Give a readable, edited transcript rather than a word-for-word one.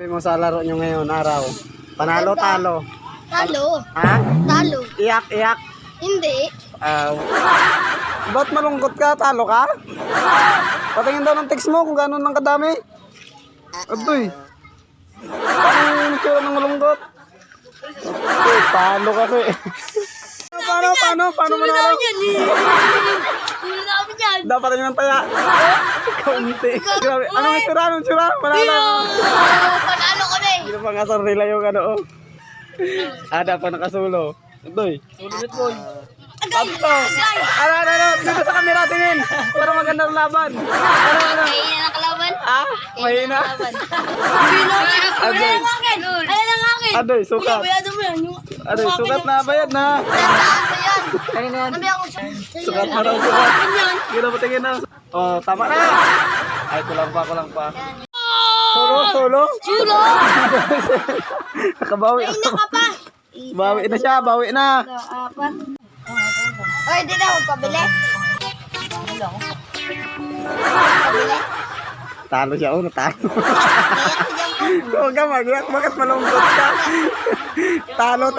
Sabi mo sa laro nyo ngayon, araw. Panalo, talo. Talo. Ha? Talo. Iyak, iyak. Hindi. Ba't malungkot ka? Talo ka? Patingin daw ng text mo kung gano'n lang kadami. Adoy. Paano yung tsura ng malungkot? Okay, talo kasi. Paano manalo? Sulit namin yan. Dapat rin ng taya. Kaunti. Grabe. Anong itsura? Manalo. Panalo ko na eh. Hindi na pa nga sarila yung ano, oh. Dapat nakasulo. Adoy. Sulit mo. Ano? Dito sa camera tingin. Para magandang laban. Ano? Mahina na kalaban. Mahina. Ayan ang akin. Ayan ang akin. Adoy, sukat. Bayado mo yan. Adoy, sukat na, bayad na. Tandaan mo yan. Ayun na. Sabi ako Sukat na raw, sukat. Gila mo tingin na. Oh, tama na. Ay, kulang pa. Solo? Chulo. Nakabawi Mahina ako. ka pa. Bawi na siya, bawi na. Apat. Oy, di na ako pabili. Pabili. Talo siya, natalo. Huwag ka mag-iyak, bakit malungkot ka? Talo.